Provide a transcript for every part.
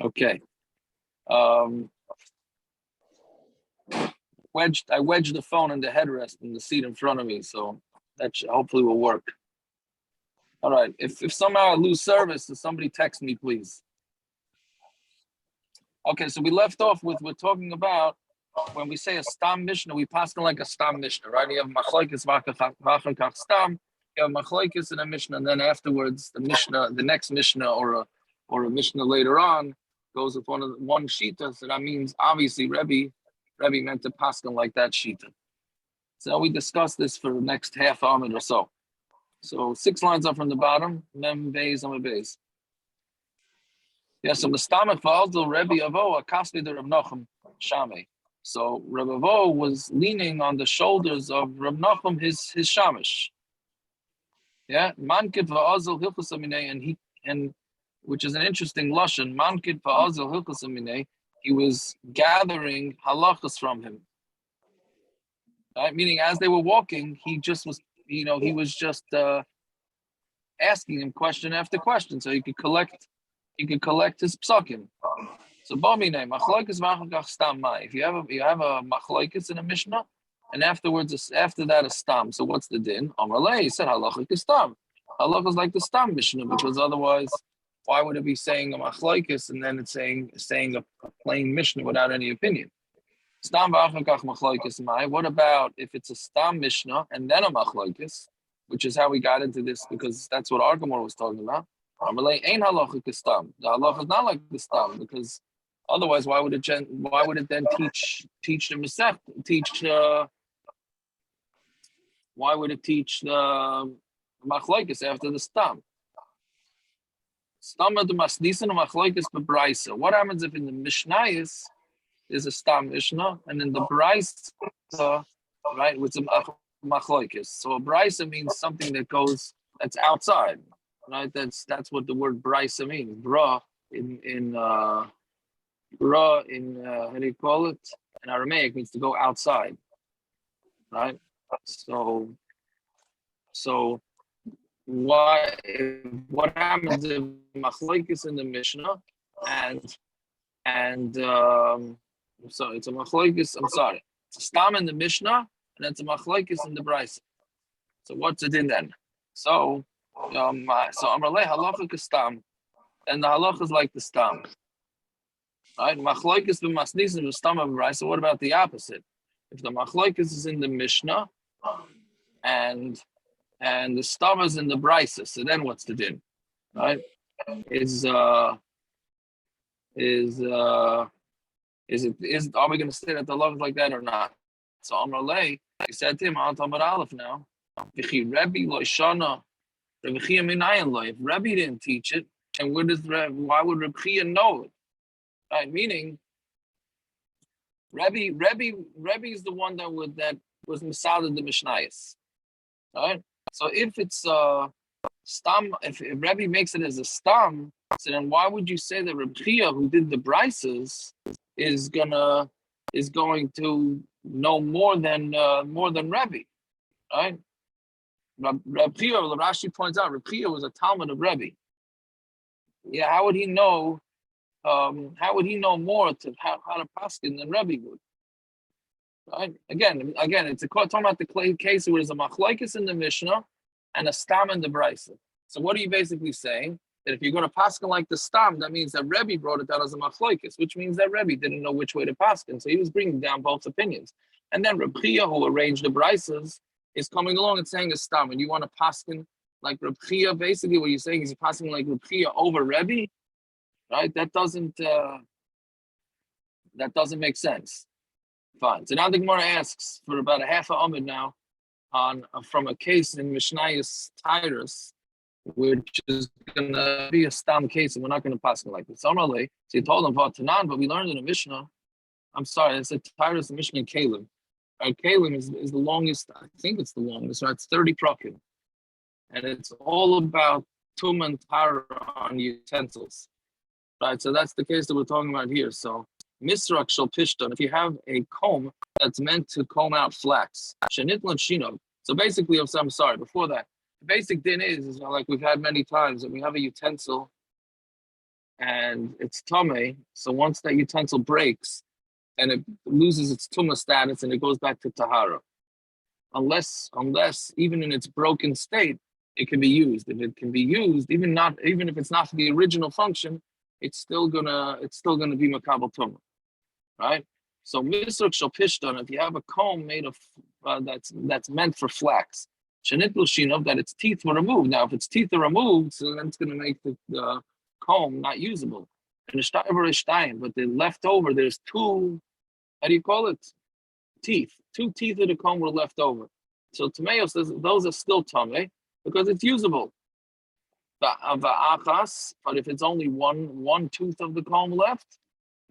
Okay. I wedged the phone in the headrest in the seat in front of me, so that hopefully will work. All right. If somehow I lose service, somebody text me, please. Okay, so we left off with we're talking about when we say a stam mishna, we pass like a stam mishna, right? You have machlokes v'achar stam. You have machlokes in a mishna, and then afterwards the next mishna or a mishnah later on goes with one shita. So that means obviously Rebbe meant to pass like that shita. So we discussed this for the next half Amud or so. So 6 lines up from the bottom, mem beis on beis. Yeah, so Mistamach Va'aldil Rebbe Avo Akasli the Reb Nachum Shamei. So Rebbe Avo was leaning on the shoulders of Reb Nachum, his shamish. Yeah, Mankit Va'azil Hilchus Aminei, and which is an interesting lashon. Mankit Va'azil Hilchus Aminei. He was gathering halachas from him. Right, meaning as they were walking, he just was, he was just asking him question after question, so he could collect his psakim. So bomine machlokes v'achar stam mai. If you have a machlokes in a mishnah, and after that a stam. So what's the din? Amrlei, he said halacha is stam. Halacha is like the stam mishnah, because otherwise, why would it be saying a machlokes and then it's saying a plain mishnah without any opinion? Stam v'achar machlokes mai. What about if it's a stam mishnah and then a machlokes, which is how we got into this, because that's what Argamor was talking about. Amalei ain't halacha stam. The halacha is not like the stam, because otherwise, why would it then teach the mesech? Why would it teach the machlokes after the stam? Stam the masnisan machlokes bebraisa. What happens if in the mishnah is a stam mishnah, and in the braisa, right, with some machlokes? So a braisa means something that's outside. Right, that's what the word brisa means. Bra in how do you call it? In Aramaic means to go outside. Right. So what happens if machlokes in the mishnah and so it's a machlokes. I'm sorry, it's a stam in the mishnah and it's a machlokes in the brisa. So what's it in then? So Amrlei halacha kastam, and the halacha is like the stam, right? Machlokes b'masnisin v'stam b'brayso. So what about the opposite? If the machlokes is in the mishnah, and the stam is in the brayso, so then what's the din, right? Are we going to say that the halacha is like that or not? So Amrlei, he said to him, I'll talk about Aleph now. V'chi Rebbe lo shana. If Rebbe didn't teach it, and why would Reb Chia know it? Right? Meaning, Rebbe is the one that was Masada the Mishnayos. Right? So if it's stam, if Rebbe makes it as a stam, so then why would you say that Reb Chia, who did the brises, is going to know more than Rebbe, right? Reb Chia, Rashi points out, Reb Chia was a Talmud of Rebbe. Yeah, how would he know? How would he know more to how to pasken than Rebbe would? Right? Again, it's talking about the case where there's a machlokes in the Mishnah and a stam in the brisa. So what are you basically saying? That if you're going to pasken like the stam, that means that Rebbe brought it down as a machlokes, which means that Rebbe didn't know which way to pasken, so he was bringing down both opinions. And then Reb Chia, who arranged the brisas, is coming along and saying a stam, and you want to pasken like Reb Chia. Basically, what you're saying is you're passing like Reb Chia over Rebbe, right? That doesn't make sense. Fine. So now the Gemara asks for about a half a Amud now from a case in Mishnayos Tyrus, which is going to be a stam case, and we're not going to pass it like this. So he told him about Tanan, but we learned in a Mishnah. I'm sorry, I said Tyrus, the Mishnah, and Kalim. Kalim is the longest, I think it's the longest, right? It's 30 prakim. And it's all about tum and tara on utensils. Right, so that's the case that we're talking about here. So, misrak shel pishton, if you have a comb that's meant to comb out flax, shenitlan shino. So basically, I'm sorry, before that, the basic din is like we've had many times, that we have a utensil and it's tamei. So once that utensil breaks, and it loses its tumah status and it goes back to tahara. Unless even in its broken state, it can be used. If it can be used, even if it's not for the original function, it's still gonna be makabel tumah, right? So misruk shel pishton, if you have a comb made of that's meant for flax, shenitlu shinov, that its teeth were removed. Now, if its teeth are removed, so then it's going to make the comb not usable. And but the leftover, there's two. How do you call it? Teeth. Two teeth of the comb were left over. So Tameo says those are still tamei because it's usable. But if it's only one tooth of the comb left,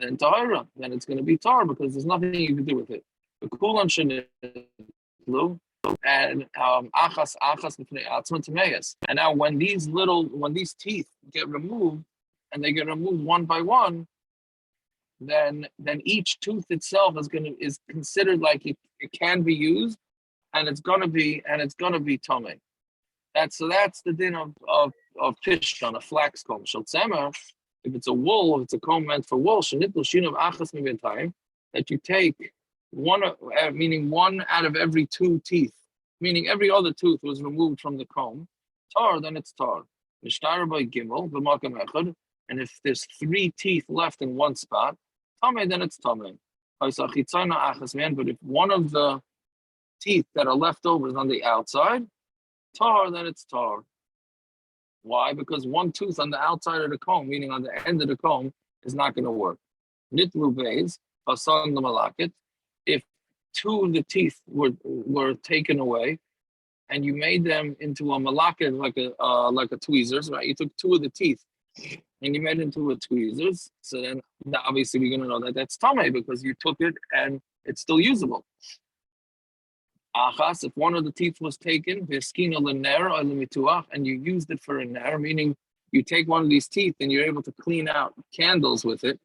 then tahora, then it's going to be tar because there's nothing you can do with it. The kulan shenitlu and achas tameis. And now when these teeth get removed, and they get removed one by one, then each tooth itself is considered like it can be used, and it's gonna be tamei. That's the din of pishton, a flax comb. Shaltzemer, if it's a wool, if it's a comb meant for wool, shenitlu shinav achas miventayim, that you take one, meaning one out of every two teeth, meaning every other tooth was removed from the comb. Tar, then it's tar. Mishtara by gimel b'makam echad, and if there's three teeth left in one spot, tamei, then it's tamei. But if one of the teeth that are left over is on the outside, tar, then it's tar. Why? Because one tooth on the outside of the comb, meaning on the end of the comb, is not going to work. Nitlu beis, pasan l'malakit. If two of the teeth were taken away, and you made them into a malakit, like a tweezers, right? You took two of the teeth and you made it into a tweezers. So then obviously we're going to know that that's tamei because you took it and it's still usable. Achas, if one of the teeth was taken, and you used it for a ner, meaning you take one of these teeth and you're able to clean out candles with it,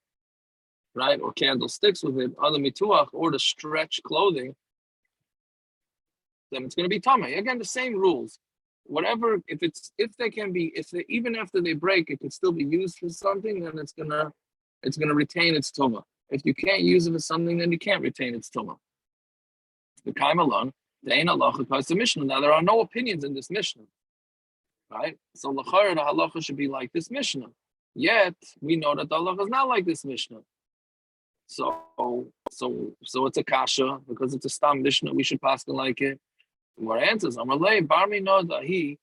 right, or candlesticks with it, or to stretch clothing, then it's going to be tamei. Again, the same rules. Whatever, even after they break, it could still be used for something, then it's gonna retain its tumah. If you can't use it for something, then you can't retain its tumah. The kaim alone, the ein halacha because the mishna. Now there are no opinions in this mishna, right? So l'chayr the halacha should be like this mishna. Yet we know that the halacha is not like this mishna. So it's a kasha because it's a stam mishna. We should pasken like it. What answers? Amalei barmi no that he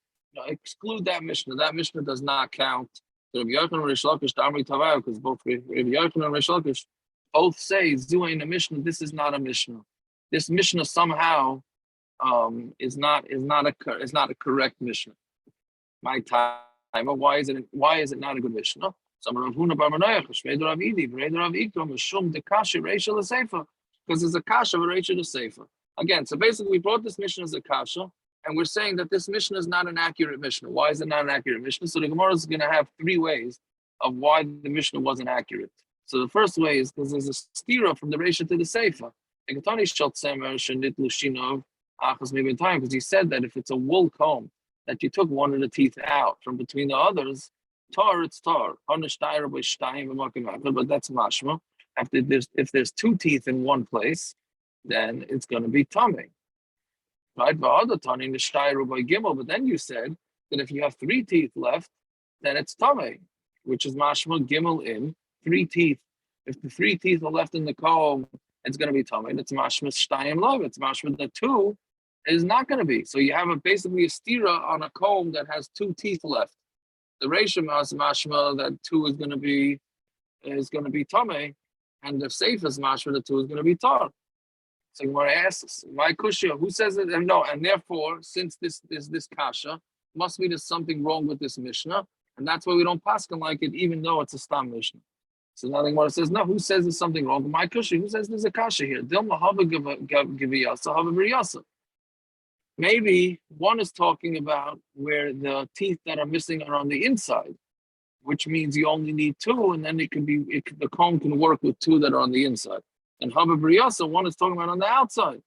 exclude that mishna. That mishna does not count. Rabbi Yochanan and Rish Lakish Damri Tavai, because both Rabbi Yochanan and Rish Lakish both say Zuain a mishna. This is not a mishna. This mishna somehow is not a correct mishna. My time. Why is it not a good mishna? Because it's a kasha v'reisha l'seifa. Again, so basically we brought this mishna as a kasha, and we're saying that this mishna is not an accurate mishna. Why is it not an accurate mishna? So the Gemara is going to have three ways of why the mishna wasn't accurate. So the first way is because there's a stira from the reisha to the seifa. Because he said that if it's a wool comb that you took one of the teeth out from between the others, tar, it's tar. But that's mashma. If there's two teeth in one place, then it's going to be tamei. Right? But then you said that if you have three teeth left, then it's tamei, which is mashma gimel in three teeth. If the three teeth are left in the comb, it's going to be tamei. It's mashma shtayim love. It's mashma that two is not going to be. So you have basically a stira on a comb that has two teeth left. The reishim has mashma that two is going to be tamei, and the safe is mashma that two is going to be tar. So Gemara asks, why kushya? Who says it? And no, and therefore, since this kasha, must be there's something wrong with this mishnah, and that's why we don't pasken like it, even though it's a stam mishnah. So now the Gemara says, no, who says there's something wrong with my kushya? Who says there's a kasha here? Dilma hava giviyasa hava briyasa. Maybe one is talking about where the teeth that are missing are on the inside, which means you only need two, and then the comb can work with two that are on the inside. And Hava Briyasa, one is talking about on the outside.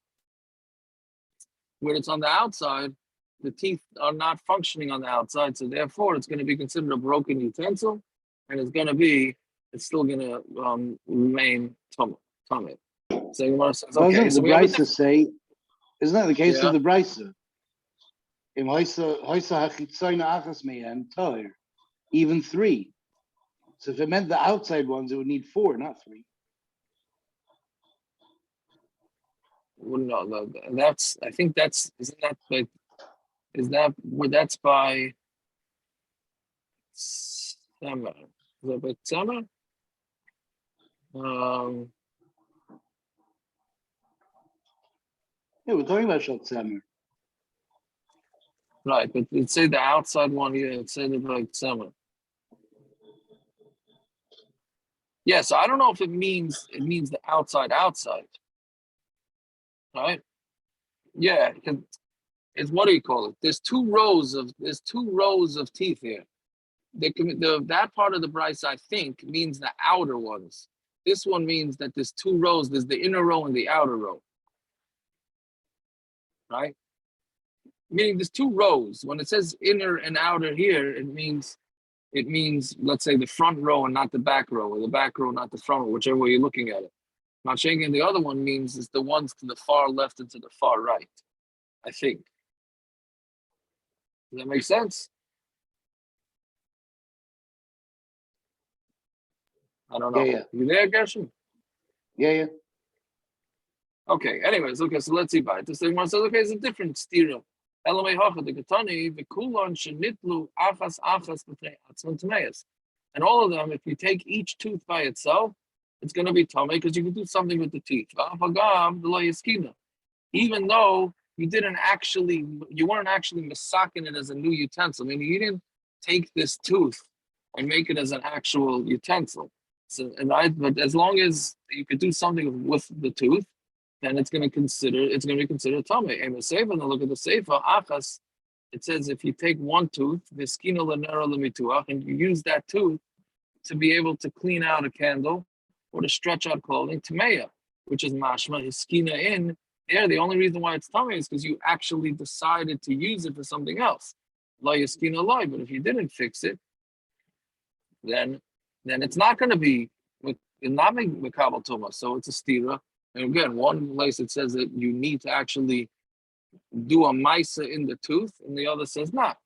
Where it's on the outside, the teeth are not functioning on the outside, so therefore it's going to be considered a broken utensil, and it's still gonna remain tamei. So Gemara says, okay, Doesn't so the we have a Brisa say? Isn't that the case Yeah. of the Brisa? Even 3. So if it meant the outside ones, it would need 4, not 3. well, no, that's I think that's isn't that like is that where that's by summer? Is that by summer? Yeah, we're talking about Shal Tzemer. Right, but it say the outside one here. It said it like summer. Yeah, so I don't know if it means the outside, right? Yeah, it's what do you call it? There's two rows of teeth here. That part of the Bryce, I think, means the outer ones. This one means that there's 2 rows. There's the inner row and the outer row, right? Meaning there's 2 rows. When it says inner and outer here, it means let's say the front row and not the back row, or the back row not the front row, whichever way you're looking at it. Mashengen, the other one means it's the ones to the far left and to the far right, I think. Does that make sense? I don't know. Yeah. You there, Gershon? Yeah. Okay, anyways, okay, so let's see by it. This thing says, okay, it's a different stereo. Elamei hacha, the katani, the kulon, shenitlu, achas, tameis. And all of them, if you take each tooth by itself, it's going to be tamei because you can do something with the teeth. Even though you weren't actually masaking it as a new utensil. I mean, you didn't take this tooth and make it as an actual utensil. So, but as long as you could do something with the tooth, then it's going to be considered tamei. And the seifa, and look at the seifa, achas. It says if you take one tooth, v'skina l'nera l'mituach, and you use that tooth to be able to clean out a candle or to stretch out clothing, tameya, which is mashma, hiskina in there. The only reason why it's tamei is because you actually decided to use it for something else. La hiskina lai, but if you didn't fix it, then it's not going to be mikabel tuma. So it's a stira. And again, one place it says that you need to actually do a maisa in the tooth, and the other says not.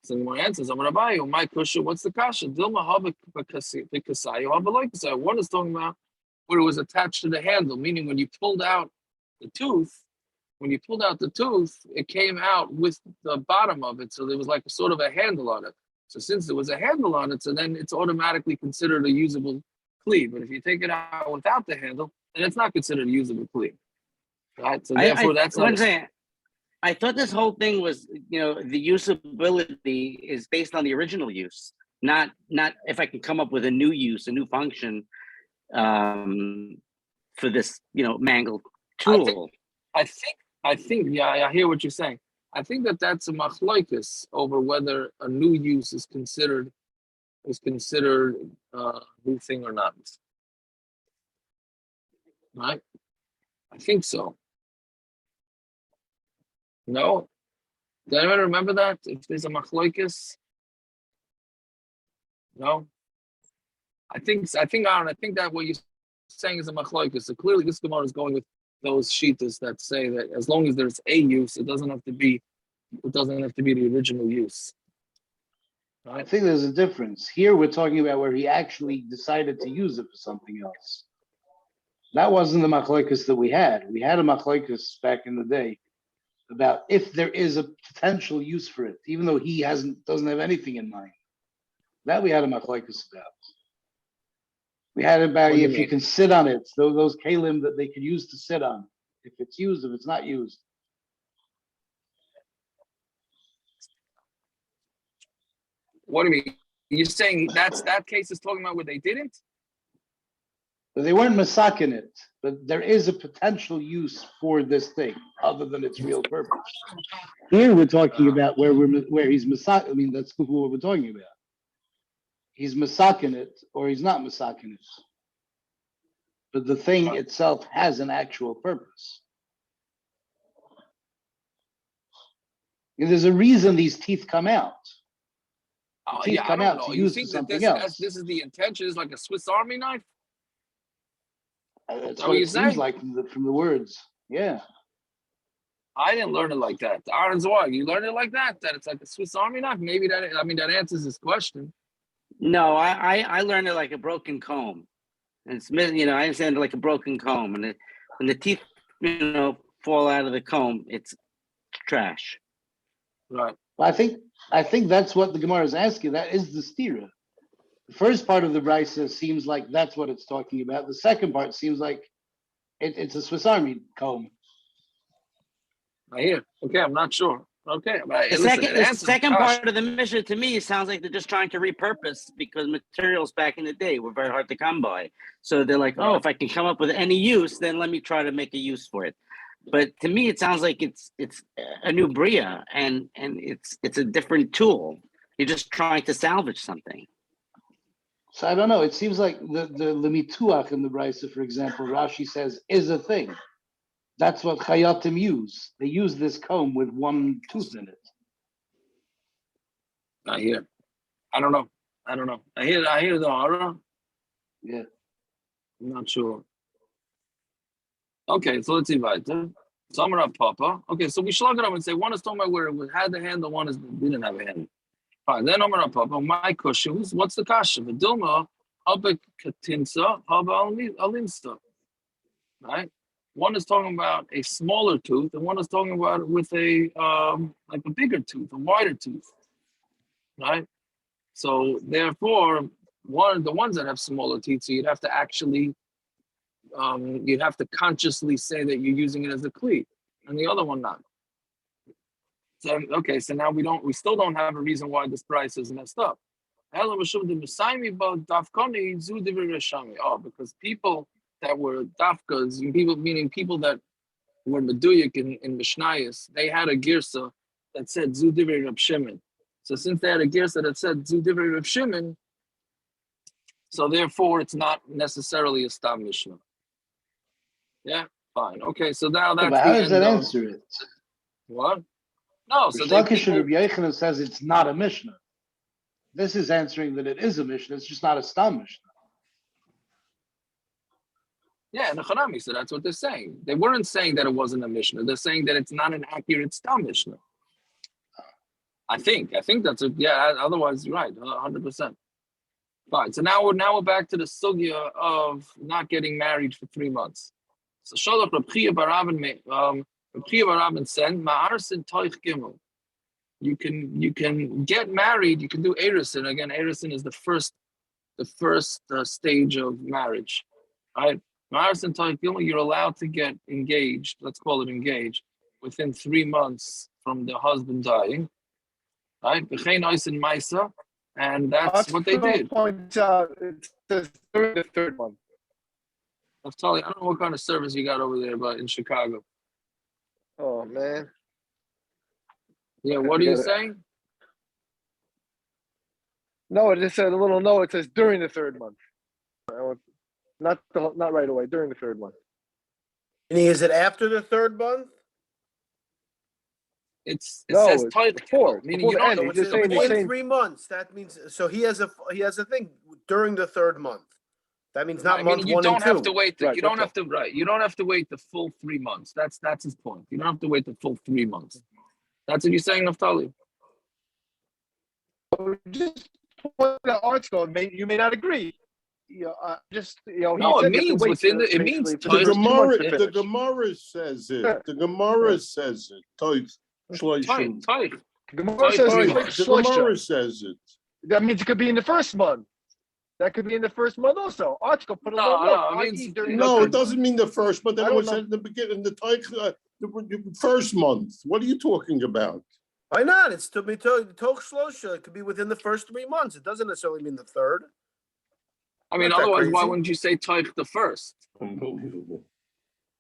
So my answer is, I'm going to buy you my kusha. What's the kasha? Dilma haba b'kasayu haba loikasai. One is talking about where it was attached to the handle, meaning when you pulled out the tooth, it came out with the bottom of it, so there was like a sort of a handle on it. So since there was a handle on it, so then it's automatically considered a usable cleave. But if you take it out without the handle, then it's not considered a usable cleave. Right? So therefore, that's not. I thought this whole thing was, the usability is based on the original use, not if I can come up with a new use, a new function for this, mangled tool. I think, yeah, I hear what you're saying. I think that's a machlokes over whether a new use is considered a new thing or not. Right? I think so. No? Does anyone remember that? If there's a machlokes? No? I think that what you're saying is a machlokes. So clearly this Gemara is going with those shitas that say that as long as there's a use, it doesn't have to be the original use. Right? I think there's a difference. Here we're talking about where he actually decided to use it for something else. That wasn't the machlokes that we had. We had a machlokes back in the day about if there is a potential use for it, even though he doesn't have anything in mind. That we had a machlokes about. We had it about if you can sit on it, those kalim that they could use to sit on. If it's used, if it's not used. What do you mean? You're saying that case is talking about where they didn't? But they weren't masakin it, but there is a potential use for this thing other than its real purpose. Here we're talking about where he's masak. I mean, that's what we're talking about. He's masakin it or he's not masakin it. But the thing itself has an actual purpose. And there's a reason these teeth come out. teeth I come don't out know. to You use for think that something else. this is the intention? Is like a Swiss Army knife? That's that what what it seems saying? like from the words. Yeah. I didn't learn it like that. Aaron's why you learned it like that? That it's like a Swiss Army knife? Maybe that. I mean, that answers his question. No, I learned it like a broken comb. And it's, I understand it like a broken comb. And when the teeth, fall out of the comb, it's trash. Right. Well, I think that's what the Gemara is asking. That is the stira. The first part of the brisa seems like that's what it's talking about. The second part seems like it's a Swiss Army comb. I hear. Okay, I'm not sure. Okay, but The listen, it the answers second the part of the mission to me sounds like they're just trying to repurpose because materials back in the day were very hard to come by. So they're like, oh, if I can come up with any use, then let me try to make a use for it. But to me, it sounds like it's a new bria and it's a different tool. You're just trying to salvage something. So I don't know. It seems like the lemituach in the brisa, for example, Rashi says is a thing. That's what chayatim use. They use this comb with one tooth in it. I hear. I don't know. I hear the horror. Yeah. I'm not sure. Okay, so let's see weiter. Summer up, Papa. Okay, so we slug it up and say one is talking about where it had the handle, one is didn't have a handle. Fine. Then Amar Papa, my cushions. What's the kasha? Vidilma, Habek Katinsa, Haba Alinsta. Right? One is talking about a smaller tooth, and one is talking about it with a like a bigger tooth, a wider tooth. Right? So therefore, the ones that have smaller teeth, so you'd have to actually you'd have to consciously say that you're using it as a cleat, and the other one not. So okay, so now we still don't have a reason why this price is messed up. Oh, because people that were dafkas, meaning people that were meduyik in Mishnayos, they had a girsa that said zu divrei Reb Shimon. So since they had a girsa that said zu divrei Reb Shimon, so therefore it's not necessarily a stam mishna. Yeah, fine. Okay, so now that's But the how does end that of answer it? what? No, so Rish they Lakish people. and Rabbi Yochanan says it's not a mishnah. This is answering that it is a mishnah. It's just not a stam mishnah. Yeah, and the Hanami, so that's what they're saying. They weren't saying that it wasn't a Mishnah. They're saying that it's not an accurate stam Mishnah. I think that's a, yeah, otherwise you're right, 100%. Fine. So now we're back to the sugya of not getting married for 3 months. So Shalach Reb Chia bar Rabban said, Ma'arsin toich gimel. You can get married, you can do erisin. Again, erisin is the first stage of marriage. Right? You're allowed to get engaged, let's call it engaged, within 3 months from the husband dying. Right? And that's what they did. Points out it says during the third one. I don't know what kind of service you got over there, but in Chicago. Oh man. Yeah, what are you saying? No, it just said a little no. It says during the third month. Not right away. During the third month. Is it after the third month? It No, says it's toich before. gimel, meaning Before you the don't end. know He's what's just the saying the Within same. 3 months. That means so he has a thing during the third month. That means not month you 1 don't and 2. have to wait. Right, You don't that's have to. You don't have to wait the full 3 months. That's his point. You don't have to wait the full 3 months. That's what you're saying, Naftali. Just point the article. You may not agree. No, he it said you have to means wait within for, it means basically, The for the first 2 months to Gemara, finish. the Gemara says it. The Gemara says it. Toich, shloishim. Toich. Gemara says Three Toich. months. The Gemara says it. That means it could be in the first month. That could be in the first month also. Article put a No, little no, note. it means- i.e. during No, the it third doesn't month. mean the first, but then I it don't was know. said in the beginning, the Toich, the first month. What are you talking about? Why not? It's to be toch shlosha. It could be within the first 3 months. It doesn't necessarily mean the third. I mean, Not that otherwise, why crazy. wouldn't you say toich the first? Unbelievable.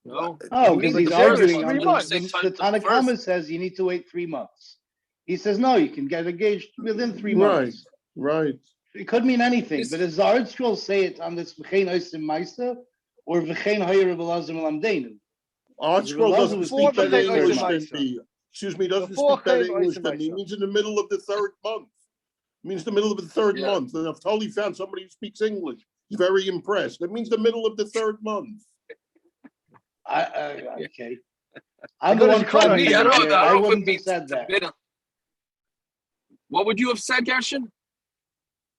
No. Oh, It because means he's the arguing first on month. the, When you say the toich the Tanakhama first, says you need to wait 3 months. He says no, you can get engaged within 3 Right, months. right. It could mean anything, This- but does the art scroll say it on this v'chein oisim ma'isa or v'chein hoyer b'lazim lamdeinu? Art scroll Relazar doesn't was speak thinking better Before English Chaim than me. Excuse me, doesn't Before speak better Chaim English than me. Oisim It means in the middle of the third month. Means the middle of the third Yeah. month. And if Tolly found somebody who speaks English, he's very impressed. That means the middle of the third month. Okay. I'm go the to one Chicago, correcting Me, I you don't, here. I I don't know if it wouldn't have means said the that. middle. What would you have said, Gershon?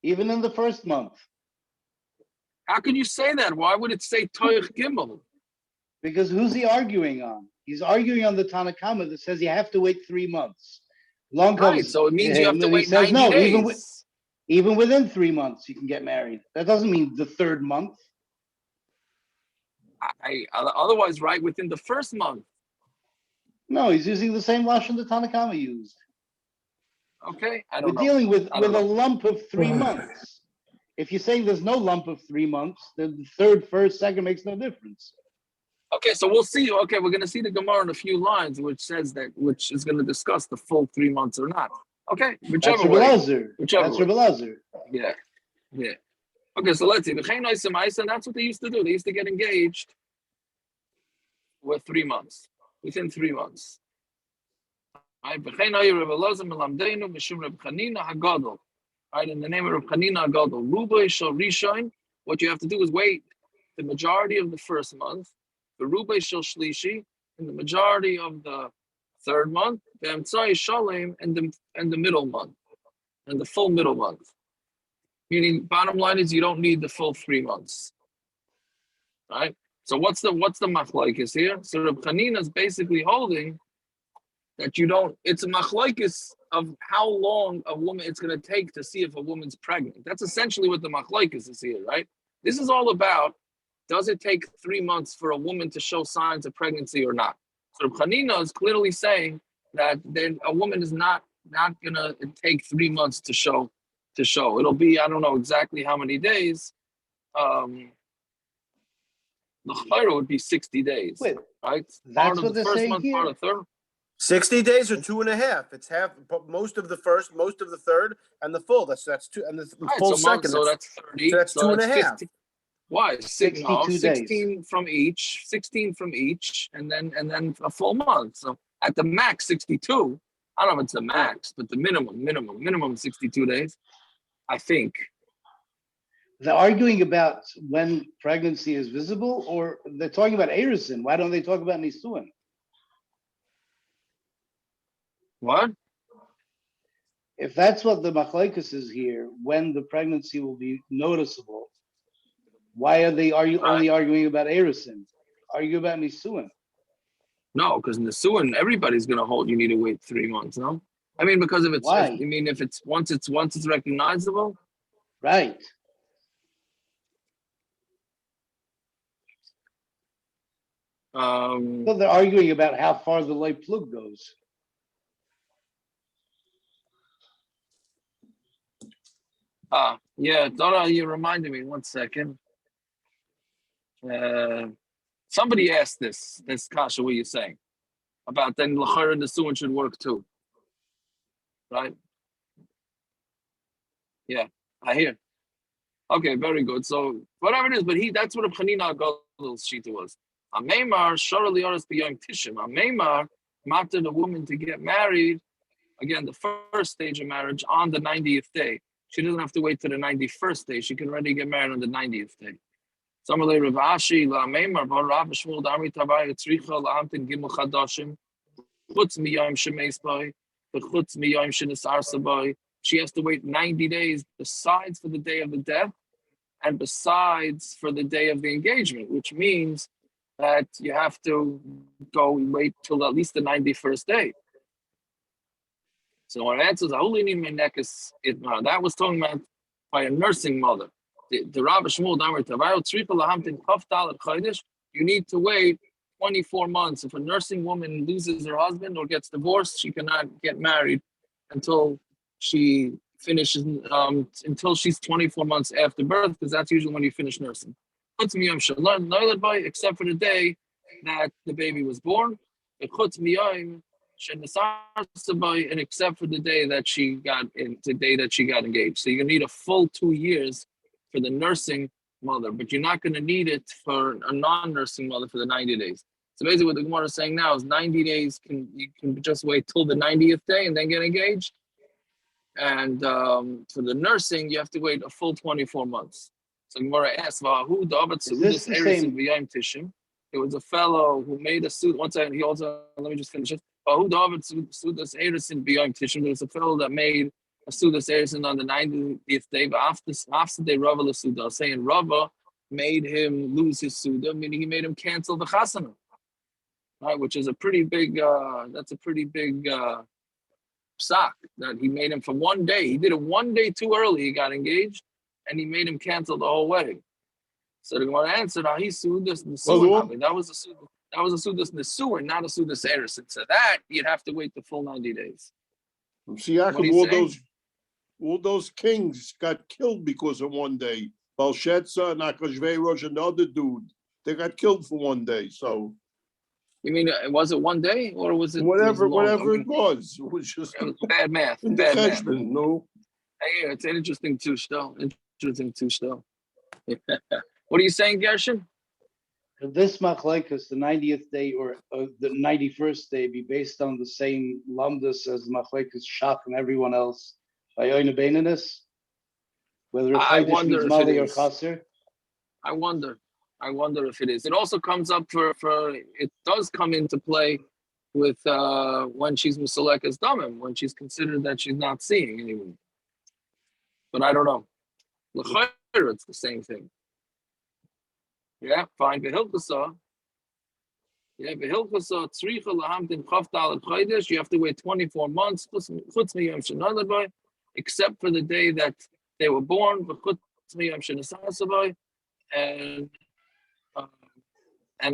Even in the first month. How can you say that? Why would it say Toich Gimel? Because who's he arguing on? He's arguing on the Tanakama that says you have to wait 3 months. Long Right, comes so it means you have him to and he wait says, 90 no, days. even within 3 months you can get married. That doesn't mean the third month. Otherwise, right within the first month. No, he's using the same lashon the Tanakama used. Okay, I We're don't know. dealing with I don't a know. lump of 3 months. If you're saying there's no lump of 3 months, then the third, first, second makes no difference. Okay, so we'll see. Okay, we're going to see the Gemara in a few lines, which says that, which is going to discuss the full 3 months or not. Okay, That's whichever Rabbi way. Lazar. Whichever That's way. Rabbi Lazar. Yeah, yeah. Okay, so let's see. And that's what they used to do. They used to get engaged with 3 months, within 3 months. Right? Right, in the name of Reb Chanina Hagadol. Rubai shall rishon. What you have to do is wait the majority of the first month. The Rubai shall shlishi, in the majority of the third month. The Emtzai shalem, and the middle month, and the full middle month. Meaning, bottom line is you don't need the full 3 months. Right? So what's the machlokes here? So Reb Chanina is basically holding that you don't. It's a machlokes of how long a woman it's going to take to see if a woman's pregnant. That's essentially what the machlokes is here, right? This is all about, does it take 3 months for a woman to show signs of pregnancy or not? So Reb Chanina is clearly saying that then a woman is not going to take 3 months to show. It'll be, I don't know exactly how many days. The chayra would be 60 days, Wait, right? that's Part of what the they're first saying month, here? part of the third. 60 days or 2.5. It's half, most of the first, most of the third, and the full. That's two, and the Right, full so second. so that's 30. So that's 2.5. 15. Why? 62 16 from each, 16 from each, and then a full month. So at the max, 62. I don't know if it's the max, but the minimum 62 days, I think. They're arguing about when pregnancy is visible, or they're talking about Erison. Why don't they talk about Nisuin? What? If that's what the machlekes is here, when the pregnancy will be noticeable, why are they only arguing about Erison? Argue about Nisuin. No, because in the Nisuin, everybody's going to hold. You need to wait 3 months. No, I mean because if it's, Why? if it's once it's recognizable. Right. So they're arguing about how far the light plug goes. Yeah, Dora, you reminded me. 1 second. Somebody asked this kasha. What you're saying about then l'chayra and the Nisuin should work too, right? Yeah, I hear. Okay, very good. So whatever it is, but that's what a Chanina Hagadol's shita was. A meimar shara liyaras b'yom tishim. A meimar matter the woman to get married. Again, the first stage of marriage on the 90th day. She doesn't have to wait to the 91st day. She can already get married on the 90th day. Samalei Rav Ashi la meimar bar Rav Shmuel Dami Tavai Tzricha la'amtin gimel chadashim chutz miyom shemeis boy chutz miyom shenisarsa boy. She has to wait 90 days besides for the day of the death and besides for the day of the engagement, which means that you have to go wait till at least the 91st day. So our answer is that was talking about by a nursing mother. The Rabbi Shmuel you need to wait 24 months. If a nursing woman loses her husband or gets divorced, she cannot get married until she finishes, until she's 24 months after birth, because that's usually when you finish nursing. Except for the day that the baby was born, and except for the day that she got engaged. So you need a full 2 years for the nursing mother, but you're not going to need it for a non-nursing mother for the 90 days. So basically what the Gemara is saying now is 90 days, you can just wait till the 90th day and then get engaged? And for the nursing, you have to wait a full 24 months. So Gemara asks, "Who Is this the same? There was a fellow who made a suit. One second, he also, let me just finish it. Who David Sudas Erison beyond Tishim? There's a fellow that made a Sudas Erison on the 90th day, but after the Rava Suda, saying Rava made him lose his Suda, meaning he made him cancel the Chasana. Right, which is a pretty big, that's a pretty big psak that he made him for one day. He did it one day too early, he got engaged, and he made him cancel the whole wedding. So the Gemara answered, he sued us in the sewer. That was a sudas in the sewer, not a sudas erison. So that you'd have to wait the full 90 days. See, Yaakov, all those kings got killed because of one day. Belshazzar and Achashverosh, another dude, they got killed for one day. So you mean was it one day or was it whatever? It was just it was bad math. Bad math. No. Hey, it's an interesting too, still. What are you saying, Gershon? Could this machlekes, the 90th day or the 91st day, be based on the same lamdas as machlekes Shach and everyone else by Oina Beininus? Whether I it's wonder means if Mali it or is. Chaser? I wonder if it is. It also comes up for it does come into play with when she's Musaleka's Damim, when she's considered that she's not seeing anyone. But I don't know. L'chayr, it's the same thing. Yeah, fine. Behilchasa. Yeah, behilchasa tzricha lahamtin chavtal chaydesh. You have to wait 24 months. Chutz miyam shenadabai, except for the day that they were born. But chutz miyam shenasasabai, and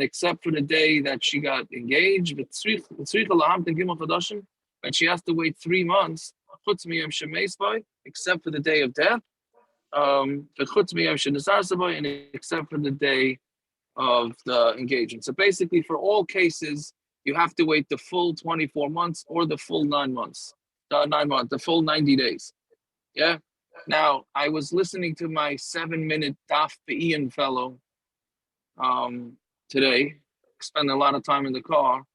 except for the day that she got engaged. But tzricha lahamtin gimel chadashim, and she has to wait 3 months. Chutz miyam shemeisbai, except for the day of death. And except for the day of the engagement. So basically, for all cases, you have to wait the full 24 months or the full 9 months, the full 90 days. Yeah. Now, I was listening to my 7-minute Daf Yomi fellow today, spending a lot of time in the car.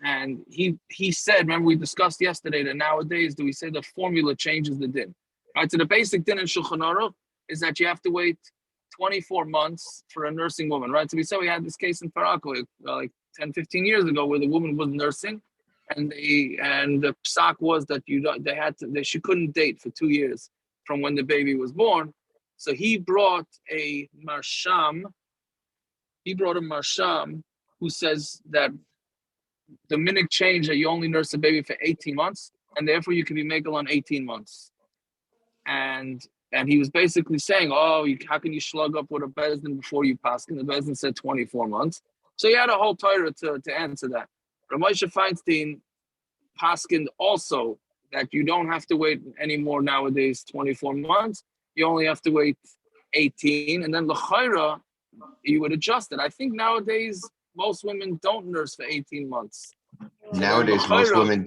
And he said, remember we discussed yesterday that nowadays, do we say the formula changes the din? Right, so the basic din in Shulchan Aruch is that you have to wait 24 months for a nursing woman, right? So we said we had this case in Farakwe like 10, 15 years ago where the woman was nursing, and the psak was that she couldn't date for 2 years from when the baby was born. So he brought a marsham. Who says that the minute change that you only nurse a baby for 18 months, and therefore you can be megal on 18 months. And he was basically saying, how can you slug up with a bezdin before you pasken? The bezdin said 24 months. So he had a whole Torah to answer that. Ramosha Feinstein paskened also that you don't have to wait anymore nowadays 24 months. You only have to wait 18. And then l'chayra, you would adjust it. I think nowadays most women don't nurse for 18 months. Nowadays, most women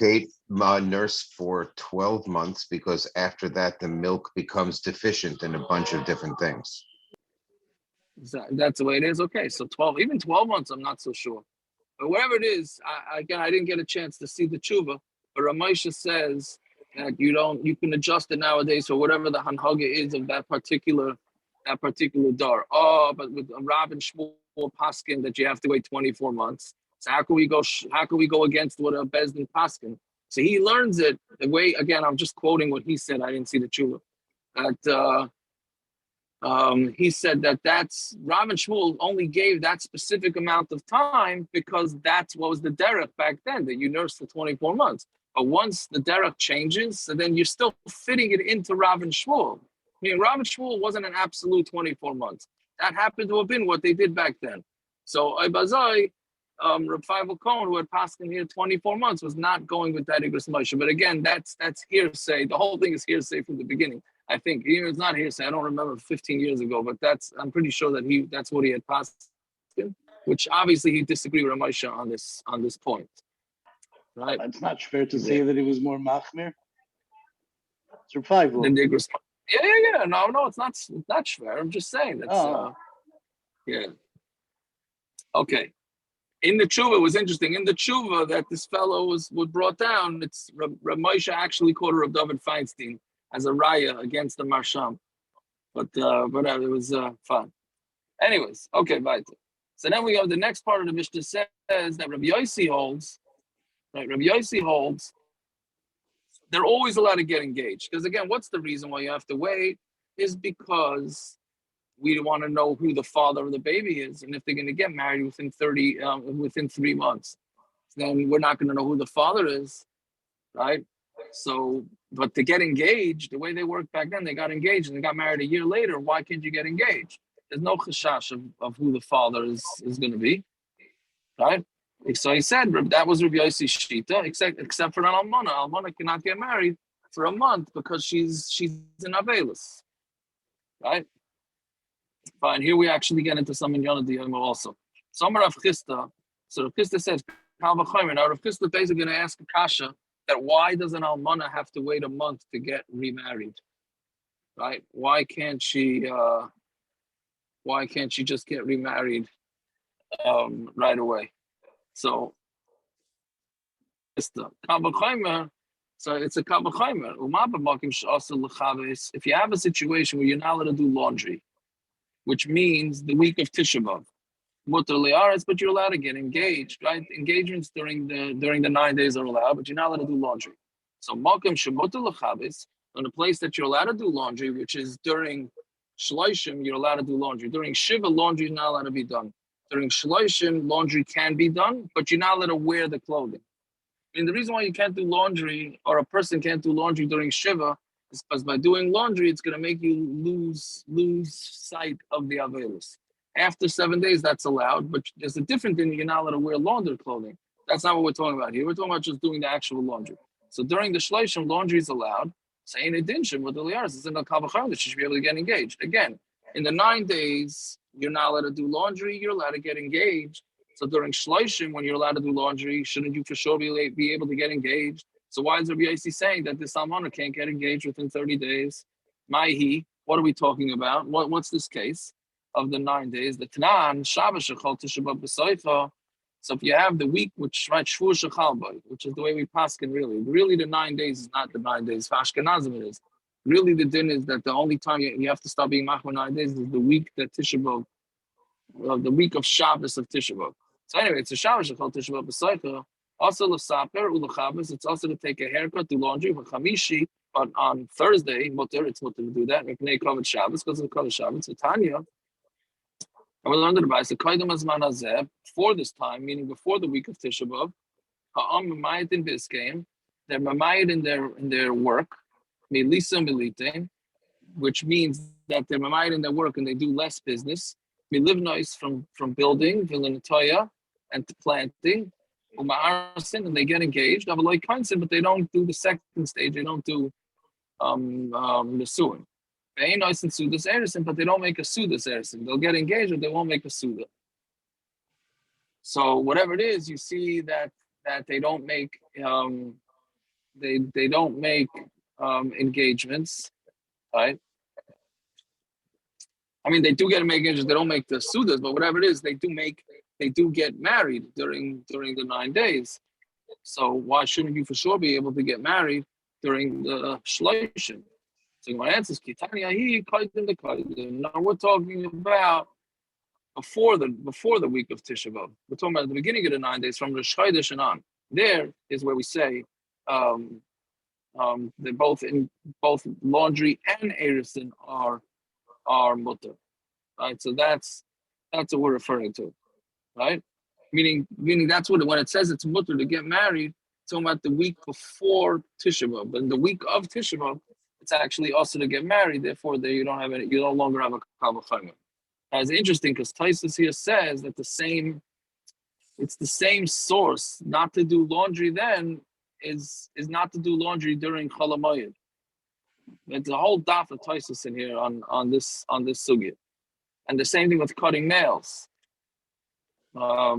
nurse for 12 months because after that, the milk becomes deficient in a bunch of different things. That's the way it is. Okay, so 12 months, I'm not so sure. But whatever it is, I didn't get a chance to see the tshuva, but Ramosha says that you can adjust it nowadays for whatever the hanhaga is of that particular dar. But with Rav and Shmuel paskin that you have to wait 24 months. So how can we go against what a bezdin paskin? So he learns it the way. Again, I'm just quoting what he said. I didn't see the tshuva. That he said that's Rav and Shmuel only gave that specific amount of time because that's what was the derech back then, that you nurse for 24 months. But once the derech changes, so then you're still fitting it into Rav and Shmuel. I mean, Rav and Shmuel wasn't an absolute 24 months. That happened to have been what they did back then. So Ibazai, Reb Feivel Cohen, who had passed in here 24 months, was not going with that Igros Moshe. But again, that's hearsay. The whole thing is hearsay from the beginning. I think even it's not hearsay. I don't remember 15 years ago, but I'm pretty sure that that's what he had passed in, which obviously he disagreed with Moshe on this point. Right? It's not fair to say that it was more machmir. It's Reb Feivel. Than the Igros. Yeah. No, it's not fair. I'm just saying that's yeah. Okay. In the tshuva, it was interesting. In the tshuva that this fellow was brought down, it's Rab Moshe actually quoted Rab David Feinstein as a raya against the Marsham. But whatever, it was fun. Anyways, okay, bye. So then we have the next part of the Mishnah says that Rabbi Yosi holds, right? Rabbi Yosi holds they're always allowed to get engaged. Because again, what's the reason why you have to wait? Is because we want to know who the father of the baby is, and if they're going to get married within 3 months, then we're not going to know who the father is, right? So, but to get engaged, the way they worked back then, they got engaged and they got married a year later. Why can't you get engaged? There's no chashash of who the father is going to be, right? So he said that was Rabbi Yosi's shita, except for an almana. Almana cannot get married for a month because she's an aveilus, right? Fine. Here we actually get into some inyan of the Yom also. Some Rav Chisda. So Rav Chisda says, now Rav Chisda is basically going to ask a kasha that why does an almana have to wait a month to get remarried, right? Why can't she just get remarried right away? So it's the Kabbalah. So it's a Kabbalah. If you have a situation where you're not allowed to do laundry, which means the week of Tisha B'Av, but you're allowed to get engaged, right? Engagements during the 9 days are allowed, but you're not allowed to do laundry. So Makim Shemutar L'Chavis, on a place that you're allowed to do laundry, which is during Shloshim, you're allowed to do laundry. During Shiva, laundry is not allowed to be done. During Shloshim, laundry can be done, but you're not allowed to wear the clothing. And the reason why you can't do laundry, or a person can't do laundry during Shiva, is because by doing laundry, it's going to make you lose sight of the aveilus. After 7 days, that's allowed, but there's a different thing. You're not allowed to wear laundered clothing. That's not what we're talking about here. We're talking about just doing the actual laundry. So during the shloshim, laundry is allowed. Saying adinshim with the liars is in the kavachar that you should be able to get engaged. Again, in the 9 days, you're not allowed to do laundry. You're allowed to get engaged. So during shloshim, when you're allowed to do laundry, shouldn't you for sure be able to get engaged? So why is Rabbi Yosi saying that this almana can't get engaged within 30 days? Maihi, what are we talking about? What's this case of the 9 days? The Tanan, Shabbos Shechal Tisha B'Av B'Soifa. So if you have the week, which right Shvur Shechal B'Av, which is the way we pasken really the 9 days is not the 9 days. For Ashkenazim it is. Really the din is that the only time you have to stop being machmir 9 days is the week that Tisha B'Av, the week of Shabbos of Tisha B'Av. So anyway, it's a Shabbos Shechal Tisha B'Av B'Soifa. Also, l'saper u'lechabes. It's also to take a haircut, do laundry for chamishi. But on Thursday, it's mutter to do that. Mipnei kavod Shabbos, because of kavod Shabbos. Tanya, and we learned the advice. The kaidam azman hazeh, before this time, meaning before the week of Tisha B'Av, ha'am mamayit in biskein. They're mamayit in their work, milisa militain, which means that they're mamayit in their work and they do less business. Milivnois from building, vilinatoya, and planting. And they get engaged, but they don't do the second stage. They don't do the suing. But they don't make a sudas erison. They'll get engaged, but they won't make a suda. So whatever it is, you see that they don't make they don't make engagements, right? I mean, they do get engagements. They don't make the sudas, but whatever it is, they do get married during the 9 days. So why shouldn't you for sure be able to get married during the shloshim? So my answer is Kitanya he kaidim the kaidim. Now we're talking about before the week of Tisha B'Av. We're talking about the beginning of the 9 days from the Chodesh and on. There is where we say they're both laundry and erison are mutter, right? So that's what we're referring to. Right? Meaning that's what when it says it's mutter to get married, it's talking about the week before Tisha B'Av. But in the week of Tisha B'Av, it's actually also to get married. Therefore, there you no longer have a kavachayim. It's interesting because Taisus here says that it's the same source. Not to do laundry then is not to do laundry during Chol HaMoed. There's a whole daf of Taisus in here on this sugya, and the same thing with cutting nails. So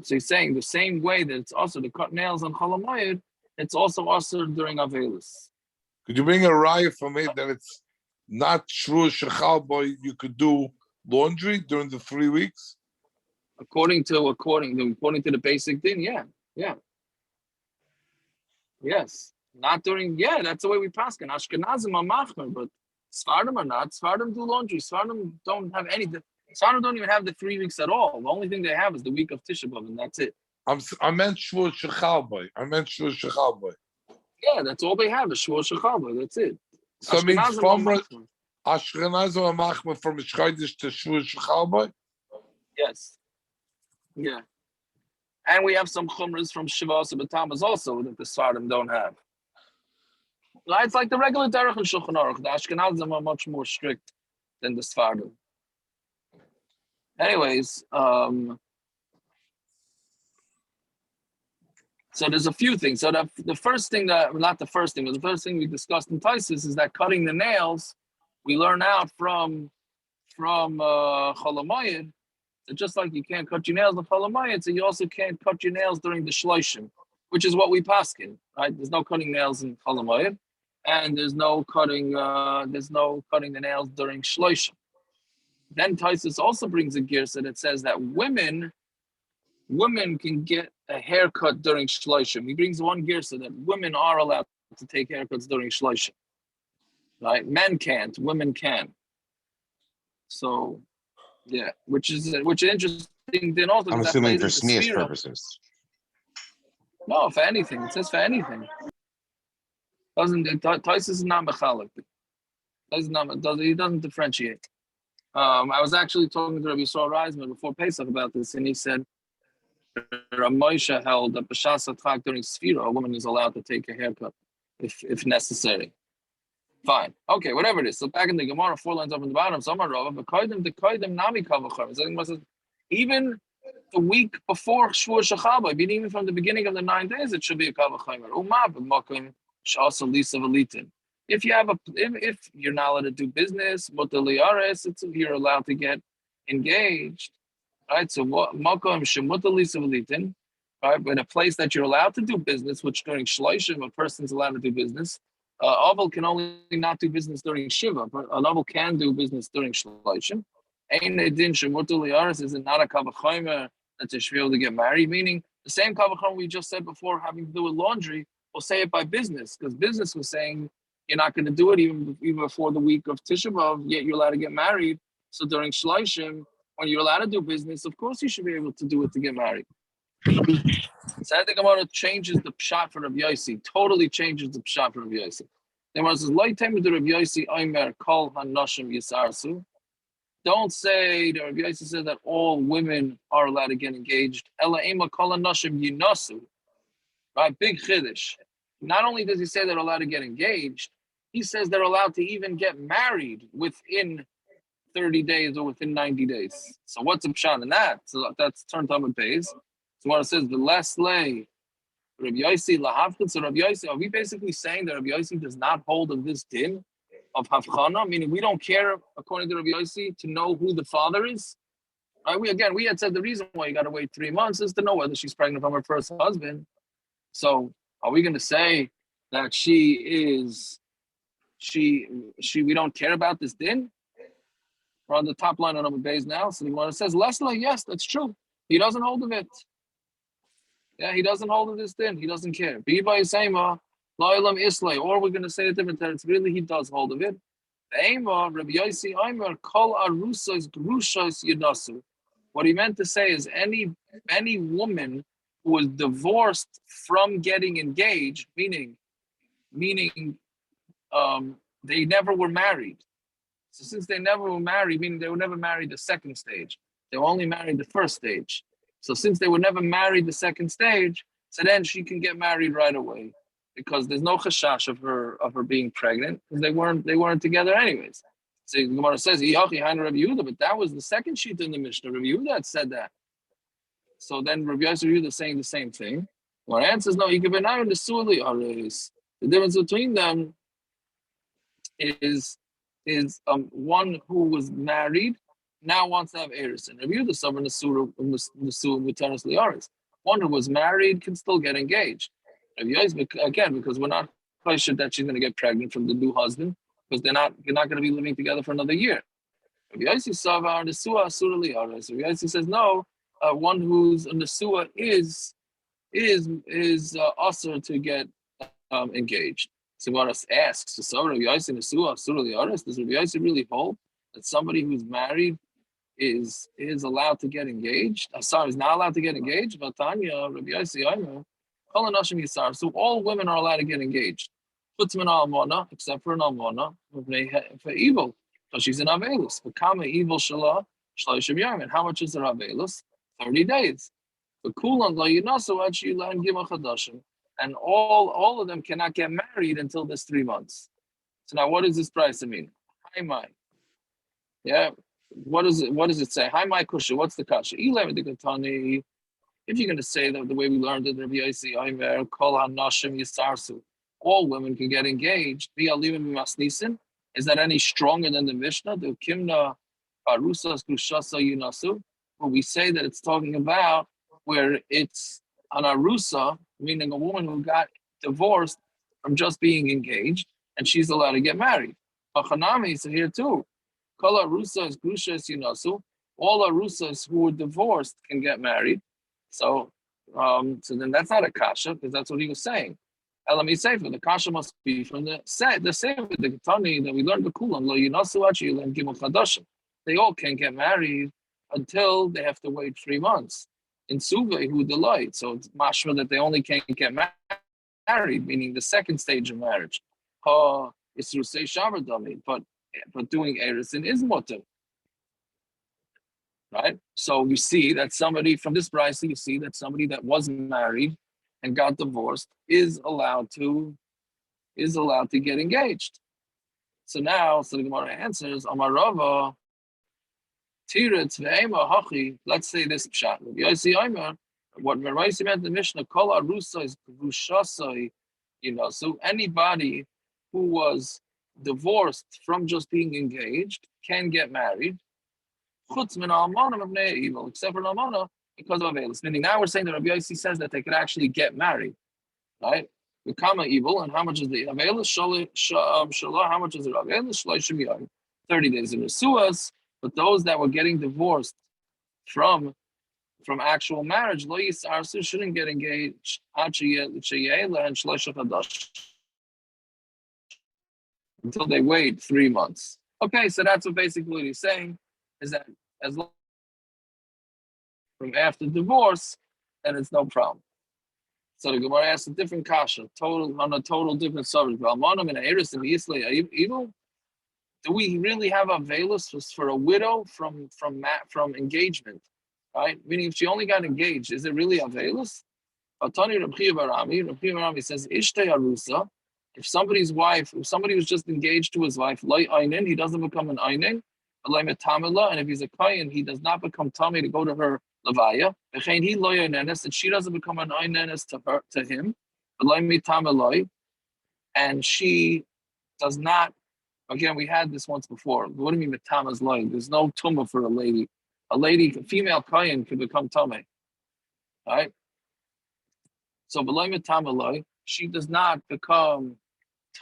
he's saying the same way that it's also to cut nails on Chol HaMoed, it's also during aveilus. Could you bring a raya for me that it's not shvur shechal boy? You could do laundry during the 3 weeks. According to the basic din, yeah. Yes. Not during, that's the way we pasken. Ashkenazim are machmer, but Sfardim are not. Sfardim do laundry. Sfardim don't have any. Sfardim don't even have the 3 weeks at all. The only thing they have is the week of Tisha B'Av, and that's it. I meant Shvur Shechalboy. Yeah, that's all they have is Shvur Shechalboy. That's it. So it means Ashkenazim from are machmer. Ashkenazim are machmer from Shchaydish to Shvur Shechalboy. Yes. Yeah. And we have some chumras from Shavas and Batamas also that the Sfardim don't have. It's like the regular Derech and Shulchan Aruch. The Ashkenazim are much more strict than the Sfardim. Anyways, so there's a few things. So the first thing not the first thing, but the first thing we discussed in Taisus is that cutting the nails, we learn out from Cholamayid, that just like you can't cut your nails in Cholamayid, so you also can't cut your nails during the Shloshim, which is what we paskin, right? There's no cutting nails in Cholamayid, and there's no cutting the nails during Shloshim. Then Taisus also brings a girsa that says that women can get a haircut during Shloshim. He brings one girsa that women are allowed to take haircuts during Shloshim. Right? Men can't, women can. So, yeah, which is interesting. Then also, I'm assuming for sneeze purposes. No, for anything. It says for anything. Taisus is not mechalik. He doesn't differentiate. I was actually talking to Rabbi Yisrael Reisman before Pesach about this, and he said Ramosha held that b'shas hatzchak during Sfira, a woman is allowed to take a haircut if necessary. Fine. Okay, whatever it is. So back in the Gemara, 4 lines up in the bottom, even the week before Shvur Shechalboy, even from the beginning of the 9 days, it should be a kavachomer. If you're not allowed to do business, you're allowed to get engaged, right? So what makom shemutalisavalitin, right? But a place that you're allowed to do business, which during shloshim a person's allowed to do business. Aval can only not do business during shiva, but an aval can do business during shloshim. Ein edin shemutaliaris is not a kavachomer that they should be able to get married. Meaning the same kavachomer we just said before, having to do with laundry. We'll say it by business, because business was saying you're not going to do it even before the week of Tisha B'Av, yet you're allowed to get married. So during Shloshim, when you're allowed to do business, of course you should be able to do it to get married. So I think Gemara changes the pshat for Rabbi Yosi, totally changes the pshat for Rabbi Yosi. The Gemara says, "Lo yitemu de Rabbi Yosi omer kol hanashim yisarsu." Don't say that Rabbi Yosi said that all women are allowed to get engaged. Ela ema kol hanashim yinasu. Right, big chiddush. Not only does he say they're allowed to get engaged, he says they're allowed to even get married within 30 days or within 90 days. So what's the pshat in that? So that's turned on base. So what it says, the less lay, Rabbi Yosi lahavchit. So Rabbi Yosi, are we basically saying that Rabbi Yosi does not hold of this din of havchana? Meaning we don't care, according to Rabbi Yosi, to know who the father is? Right? We had said the reason why you got to wait 3 months is to know whether she's pregnant from her first husband. So are we going to say that we don't care about this din? We're on the top line on number base now. So the one says, Leslie, yes, that's true. He doesn't hold of it. Yeah, he doesn't hold of this din. He doesn't care. Or we're going to say a different term. Really, he does hold of it. What he meant to say is any woman who was divorced from getting engaged, meaning they never were married. So since they never were married, meaning they were never married the second stage, they were only married the first stage. So since they were never married the second stage, so then she can get married right away, because there's no chashash of her being pregnant, because they weren't together anyways. So the Gemara says, but that was the second sheet in the Mishnah. Rabbi Yehuda had said that. So then Rabbi Yosi is saying the same thing. Our answer is no. The difference between them is one who was married now wants to have heirs, and Rabbi Yehuda sovereign the one who was married can still get engaged. Rabbi Yosi, again, because we're not quite sure that she's going to get pregnant from the new husband, because you're not going to be living together for another year. Rabbi Yosi says no. one who's a nesua is usher to get engaged. So what us asks, so Rabbi Yosi nesua asura liaris? Does Rabbi Yosi really hold that somebody who's married is allowed to get engaged? Sorry, is not allowed to get engaged. But Tanya, Rabbi Yosi, so all women are allowed to get engaged. Except for an almana, for evil, because she's an aveilus. For kama evil shalah, shloshim yom. And how much is her aveilus? 30 days. For kulan lo yunasu ad shilan gimel chadashim. And all of them cannot get married until this 3 months. So now, what does this price mean? Hi, my. Yeah. What does it say? Hi, my kusha. What's the kasha? If you're going to say that the way we learned it, Rabbi Yosi, Aimer, Kol HaNashim Yisarsu, all women can get engaged. Is that any stronger than the Mishnah? The Kimna Arusas Grushasa Yunasu, where we say that it's talking about where it's an Arusa, meaning a woman who got divorced from just being engaged, and she's allowed to get married. Achanami is here too. Kol Arusas Grushas Yunasu, all Arusas who were divorced can get married. So then that's not a kasha, because that's what he was saying. Let me say, for the kasha must be from the same with the Ketani that we learned the kulam lo yunasu achi and gimel chadashim. They all can't get married until they have to wait 3 months. In Suvei, who delight, so it's mashma that they only can't get married, meaning the second stage of marriage. It's to say shavardami, but doing erisin is motiv. Right, so you see that somebody from this price, you see that somebody that wasn't married and got divorced is allowed to get engaged. So now, the Gemara answers, Amarava, Tiritz ve'ema hachi. Let's say this pshat. Yosi Aimer, what Meraisi meant the Mishnah, Kol Arusa is Grushasai. So anybody who was divorced from just being engaged can get married. Except for an almana because of aveilus. Meaning now we're saying that Rabbi Yosi says that they could actually get married, right? The kama evil, and how much is the aveilus? Shalah, how much is the aveilus? Shloshim yom, 30 days in the suas. But those that were getting divorced from actual marriage, lo yisarsu, shouldn't get engaged until they wait 3 months. Okay, so that's what basically what he's saying, is that as long from after divorce, then it's no problem. So the Gemara asks a different kasha, on a total different subject. Do we really have aveilus for a widow from engagement, right? Meaning, if she only got engaged, is it really aveilus? Atani Rabbi Barami says, Ishtay Arusa. If somebody was just engaged to his wife, he doesn't become an einin. And if he's a kayin, he does not become tamei to go to her levaya. And she doesn't become an einin to him. And she does not. Again, we had this once before. What do you mean with tama's loy? There's no tumah for a lady. A female kayin can become tamei. Right? So she does not become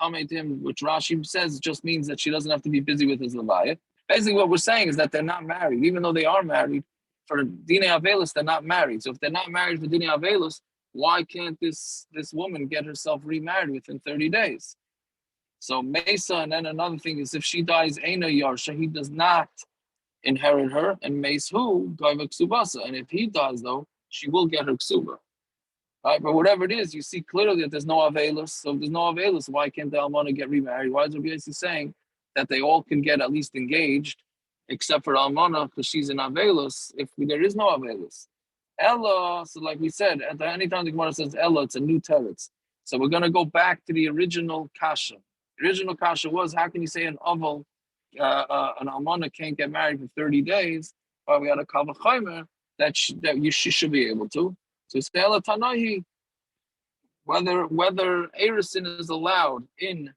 tamei to him, which Rashi says just means that she doesn't have to be busy with his levaya. Basically, what we're saying is that they're not married, even though they are married. For Dine Aveilus, they're not married. So if they're not married for Dine Aveilus, why can't this woman get herself remarried within 30 days? So Mesa, and then another thing is if she dies, Eina Yarsha, he does not inherit her, and Mace who? Gaiva Ksubasa. And if he does, though, she will get her Ksuba. Right? But whatever it is, you see clearly that there's no Aveilus. So if there's no Aveilus, why can't the Almana get remarried? Why is Rabbi Yosi saying that they all can get at least engaged, except for Almana, because she's an Aveilus, if there is no Aveilus? Ella, so like we said, at any time the Gemara says Ella, it's a new teretz. So we're going to go back to the original kasha. The original kasha was, how can you say an aval, an Almana can't get married for 30 days? Well, we had a kavachaymer that she should be able to. So it's Ella Tanahi, whether erisin is allowed in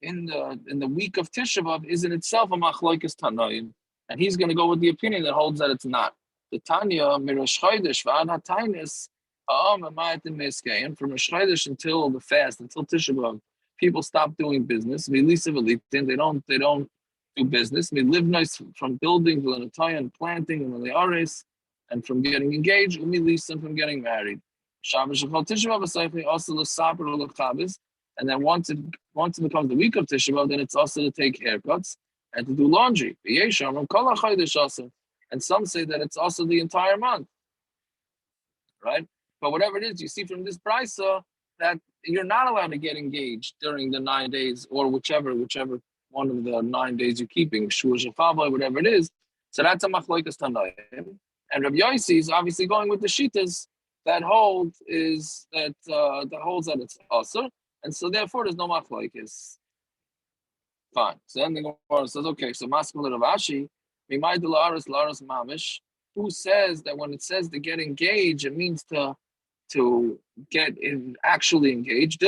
the week of Tisha B'Av is in itself a machlokes tanoim, and he's going to go with the opinion that holds that it's not. The Tanya mirash chodesh v'ad hatainis and from Rosh Chodesh until the fast, until Tisha B'Av, people stop doing business. They don't do business. We live nice from building and planting and the ares. and from getting engaged, and from getting married. And then once it becomes the week of Tisha B'Av, then it's also to take haircuts and to do laundry. And some say that it's also the entire month, right? But whatever it is, you see from this brisa that you're not allowed to get engaged during the 9 days or whichever one of the 9 days you're keeping, whatever it is. So that's a machlokas tanaim. And Rabbi Yosi is obviously going with the shitas that holds that it's also, and so therefore there's no machlokas. Fine. So then the Gemara says, okay, so Maskul Rav Ashi, Mimai de Laris Mamish, who says that when it says to get engaged, it means to get actually engaged.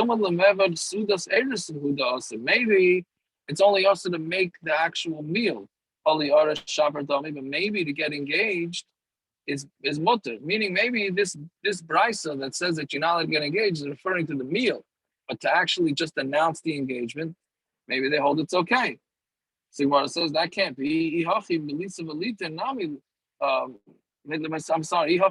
Maybe it's only also to make the actual meal. But maybe to get engaged is mutter. Meaning maybe this brisa that says that you're not allowed to get engaged is referring to the meal, but to actually just announce the engagement, maybe they hold it's okay. See what it says, that can't be. I'm sorry,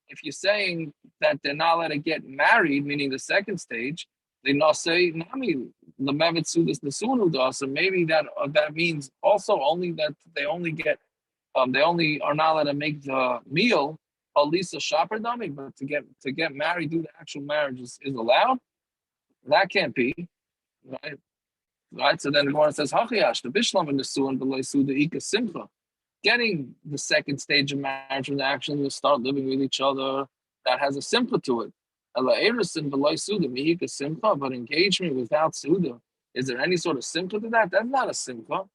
if you're saying that they're not allowed to get married, meaning the second stage, they not say nami lemevet sudas nesunu. So maybe that means also only that they only are not allowed to make the meal alisa shaper dami, but to get married, do the actual marriage is allowed. That can't be, right? Right. So then the Gemara says hachiyash the bishlam and the suan below suda ika simcha. Getting the second stage of marriage when they actually start living with each other, that has a simcha to it. But engagement without suda, is there any sort of simcha to that? That's not a simcha,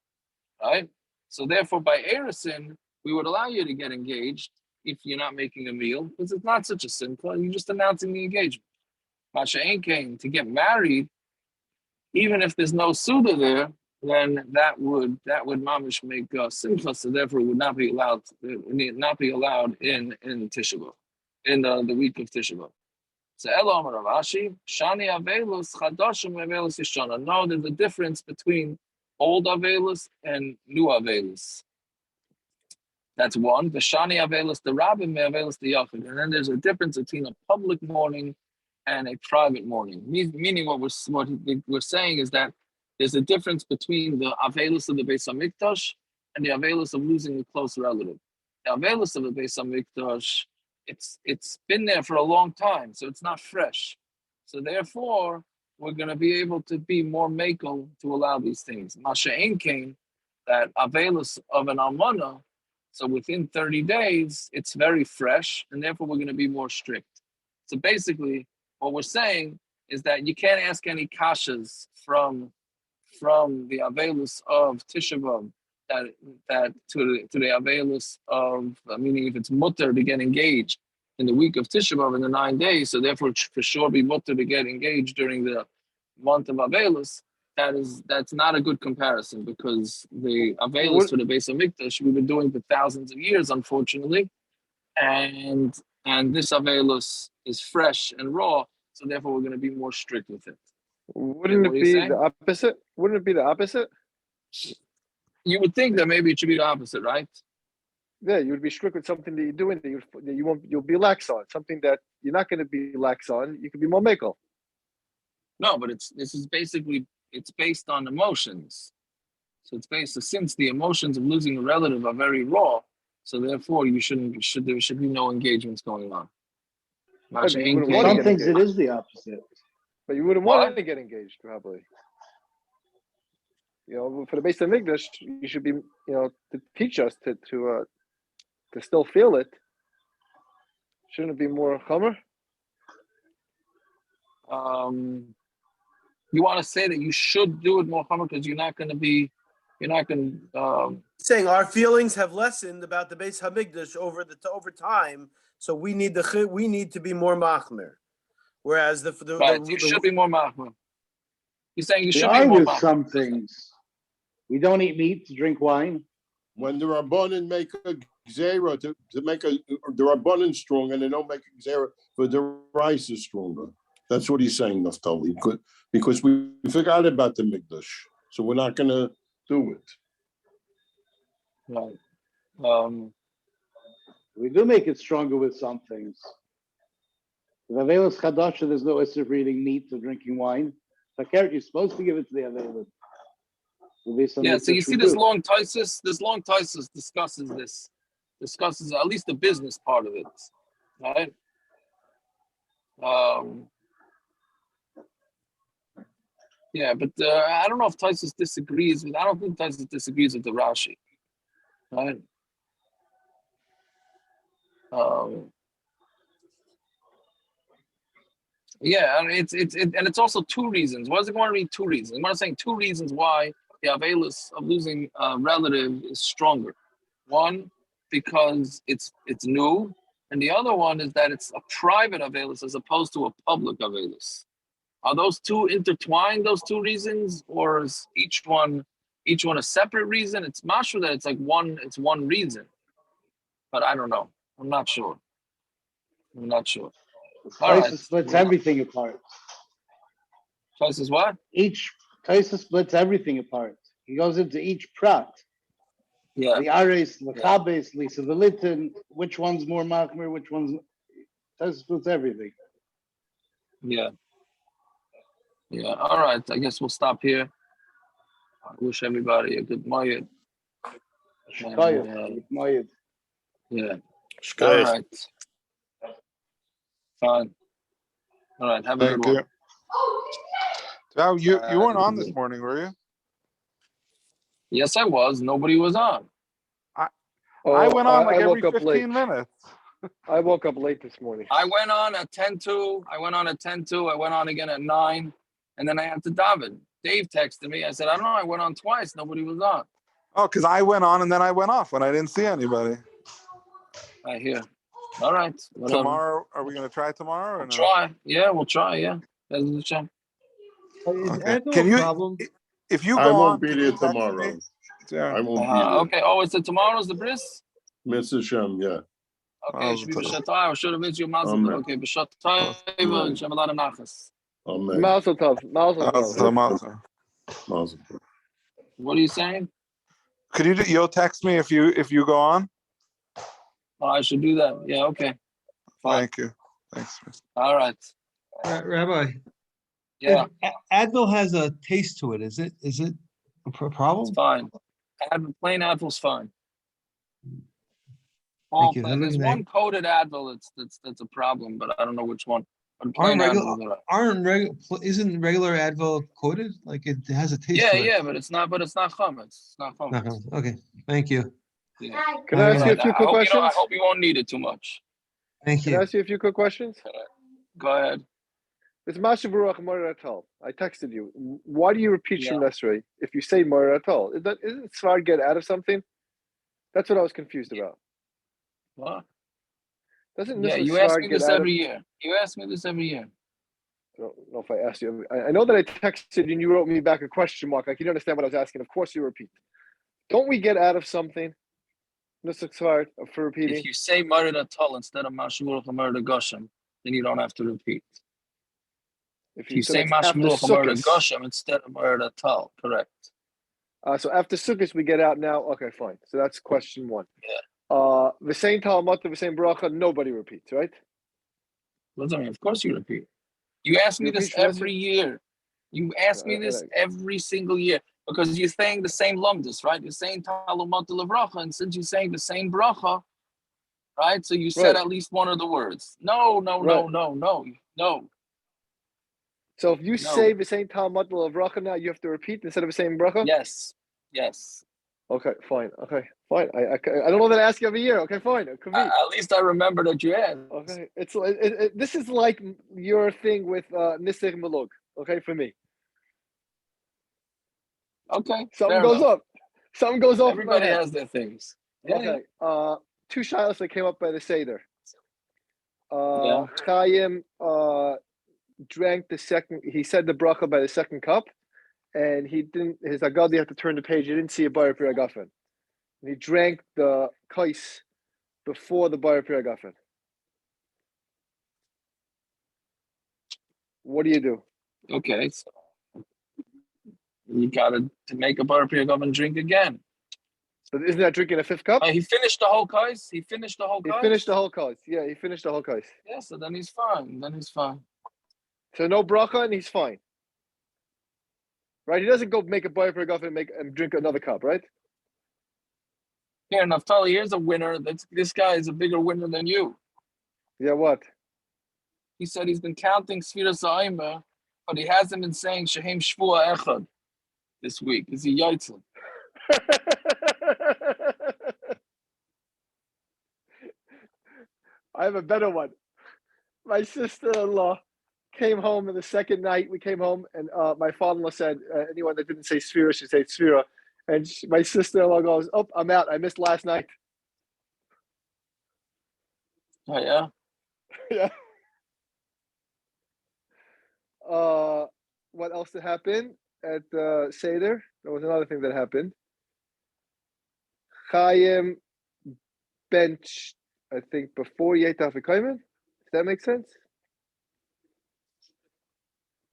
right? So therefore, by erisin, we would allow you to get engaged if you're not making a meal, because it's not such a simcha. You're just announcing the engagement. Masha ain't came to get married, even if there's no suda there, then that would mamish make simcha, so therefore it would not be allowed. It would not be allowed in Tisha B'Av, in the week of Tisha B'Av. So Elo Amar Rav Ashi, Shani aveilus chadashim aveilus yishana. No, there's a difference between old aveilus and new aveilus. That's one. The Shani aveilus, the rabbin aveilus the yachid, and then there's a difference between a public mourning and a private mourning. Meaning what we're saying is that there's a difference between the aveilus of the Beis Hamikdash and the aveilus of losing a close relative. The aveilus of the Beis Hamikdash, it's been there for a long time, so it's not fresh. So therefore, we're going to be able to be more makel to allow these things. Masha Ein Kain, that aveilus of an almana, so within 30 days, it's very fresh, and therefore we're going to be more strict. So basically, what we're saying is that you can't ask any kashas from the aveilus of Tisha B'Av that to the aveilus of, meaning if it's mutter to get engaged in the week of Tisha B'Av in the 9 days, so therefore it should for sure be mutter to get engaged during the month of aveilus. That's not a good comparison, because the aveilus for the Beis Hamikdash we've been doing for thousands of years, unfortunately, and this aveilus is fresh and raw, so therefore we're going to be more strict with it. Wouldn't it be the opposite? Wouldn't it be the opposite? You would think that maybe it should be the opposite, right? Yeah, you would be strict with something that you're doing that you'll be lax on. Something that you're not going to be lax on, you could be more makel. No, but it's based on emotions. So it's based, since the emotions of losing a relative are very raw, so therefore there should be no engagements going on. Some things it is the opposite. But you wouldn't want to get engaged, probably. For the Beis Hamikdash, you should be, to teach us to still feel it. Shouldn't it be more chomer? You want to say that you should do it more chomer because you're not going to. Saying our feelings have lessened about the Beis Hamikdash over time, so we need to be more machmer. Whereas you should be more machmer. You're saying you should be more machmer. Some things. We don't eat meat to drink wine. When the Rabbanan make a gzera to make the Rabbanan strong, and they don't make a gzera for the rice is stronger. That's what he's saying, Naftali. Because we forgot about the Mikdash, so we're not going to do it. Right. We do make it stronger with some things. With aveilus chadasha, there's no issue of eating meat or drinking wine. Fakert, you're supposed to give it to the aveilus. Yeah, so you see this long Taisus discusses at least the business part of it, right? Yeah, but I don't know if Taisus disagrees with. I don't think Taisus disagrees with the Rashi, right? Yeah, and it's also two reasons. Why does it want to read two reasons? I'm saying two reasons why the aveilus of losing a relative is stronger. One, because it's new, and the other one is that it's a private aveilus as opposed to a public aveilus. Are those two intertwined? Those two reasons, or is each one a separate reason? It's mashur that it's like one. It's one reason, but I don't know. I'm not sure. All right. Taisa splits everything apart. Taisus what? Each Taisa splits everything apart. He goes into each prat. Yeah. The ares, the chabes, lisa the litin, which one's more machmir, which one's Taisa splits everything. Yeah. All right. I guess we'll stop here. I wish everybody a good Moyed. Shkaya, Moyed. Yeah. All right. Fine. All right. Have a Thank good you. one. Val, you weren't on this morning, were you? Yes, I was. Nobody was on. I went on like I every woke up 15 late. minutes. I woke up late this morning. I went on at 10:02. I went on again at 9, and then I had to daven. Dave texted me. I said, I don't know. I went on twice. Nobody was on. Oh, because I went on and then I went off when I didn't see anybody. I hear. All right. Whatever. Tomorrow, are we going to try tomorrow or We'll no? try. Yeah, we'll try. Yeah. That's the chance. Is Okay. Advil Can a you, problem? if you I go won't on, be can there you text tomorrow. me? Yeah. I won't be there. Okay. Oh, is it tomorrow's the bris? Mr. Shem, yeah. Okay, it should be B'Shat Tov. I should have missed you Mazel Tov. Amen. Okay, B'Shat Tov and Shem a lot of nachas. Amen. Mazel tov. Mazel tov. Mazel. Mazel. What are you saying? Could you'll text me if you go on? Oh, I should do that. Yeah, okay. Fine. Thank you. Thanks. All right. Rabbi, Yeah, Advil has a taste to it. Is it a problem? it's fine. Plain Advil's fine. Thank you. Plain. There's one coated Advil that's a problem, but I don't know which one. But plain Advil is all right. Isn't regular Advil coated? Like it has a taste to it. Yeah, but it's not chametz. It's not chametz. Okay. Thank you. Yeah. Can I ask you a few quick I questions? hope you won't need it too much. Thank Can I you. ask you a few quick questions? Go ahead. It's Masha Baruch Moira Atal. I texted you. Why do you repeat Shem Nesrei if you say Moira Atal? Isn't Svar get out of something? That's what I was confused about. What? Doesn't Yeah, Mr. you ask Svar me get this out of? every year. You ask me this every year. I don't know if I asked you. I know that I texted you and you wrote me back a question mark. Like you didn't understand what I was asking. Of course you repeat. Don't we get out of something, Mr. Svar, for repeating? If you say Marid Atal instead of Mashmuel Marid Goshem, then you don't have to repeat. If you say Mashmuel Marid Goshem instead of Marid Atal, correct. So after Sukkot we get out now. Okay, fine. So that's question one. Yeah. The same Talmud, the same bracha, nobody repeats, right? Of course you repeat. You ask me this every year. You ask me this every single year because you're saying the same lumdus, right? You're saying Talmud Levracha, and since you're saying the same bracha, right? So you said at least one of the words. No. So if you say the same Talmud Levracha now, you have to repeat instead of the same bracha? Yes. Okay, fine. I don't know that I ask you every year. Okay, fine. It could be. At least I remember that you asked. Okay, this is like your thing with Nisir Malug. Okay, for me. Okay. Something goes up. Something goes off. Everybody has their things. Okay. Two shilas that came up by the Seder. Chaim drank the second. He said the bracha by the second cup, and he didn't. His agadi had to turn the page. He didn't see a bar piragafen. He drank the kais before the bar piragafen. What do you do? Okay, so you got to make a bar piragafen and drink again. But isn't that drinking a fifth cup? He finished the whole kais. He finished the whole He kais. finished the whole kais. Yeah, he finished the whole kais. Yeah, so then he's fine. Then he's fine. So no bracha, and he's fine. Right? He doesn't go make a boy for a guff and drink another cup, right? Here, Naftali, here's a winner. This guy is a bigger winner than you. Yeah, what? He said he's been counting Sfira Sa'ima, but he hasn't been saying Shehem Shvua Echad this week. Is he Yaitzin? I have a better one. My sister-in-law came home in the second night. We came home, and my father-in-law said, anyone that didn't say Sfira should say Sfira. And my sister-in-law goes, oh, I'm out. I missed last night. Oh, yeah? Yeah. What else did happen at Seder? There was another thing that happened. Chaim benched, I think, before Yeit Afikoyman. Does that make sense?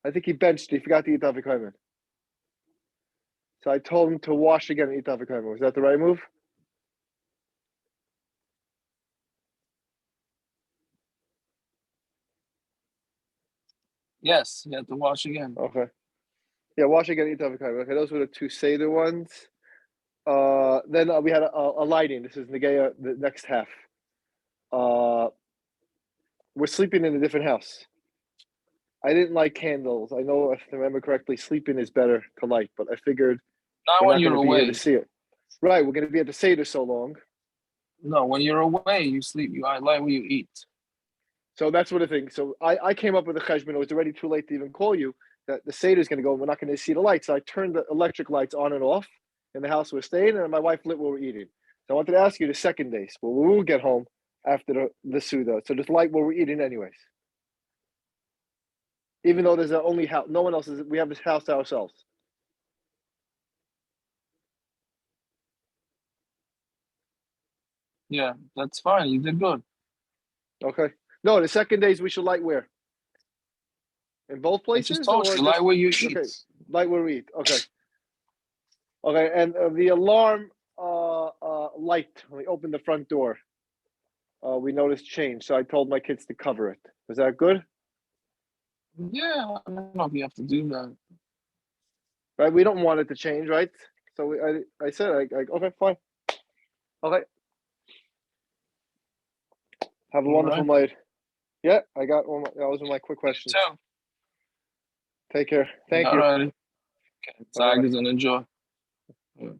I think he benched. He forgot to eat Afikoyman. So I told him to wash again and eat Afikoyman. Was that the right move? Yes, you have to wash again. Okay. Yeah, wash again, eat avocado. Okay, those were the two Seder ones. Then we had a lighting. This is Negea, the next half. We're sleeping in a different house. I didn't like candles. I know, if I remember correctly, sleeping is better to light, but I figured Not we're when not you're going to be here away. to see it. Right, we're going to be at the Seder so long. No, when you're away, you sleep. I like what you eat. So that's what I think. So I came up with a cheshbon. It was already too late to even call you that the Seder is going to go and we're not going to see the lights. So I turned the electric lights on and off in the house we're staying, and my wife lit what we're eating. So I wanted to ask you the second day. So we will get home after the Suda. So just light what we're eating anyways. Even though there's only house, no one else is, we have this house to ourselves. Yeah, that's fine. You did good. Okay. No, the second days we should light where? In both I places? just told or you, just, like where you eat. okay, light where we eat. Okay. Okay, and the alarm light when we opened the front door, we noticed change. So I told my kids to cover it. Was that good? Yeah, I don't know if you have to do that. Right, we don't want it to change, right? So I said, okay, fine. Okay. Have a All wonderful right. night. Yeah, I got one. Those are my quick questions. So, Take care. Thank all you. righty. Okay, Bye-bye. Tigers and enjoy. Yeah.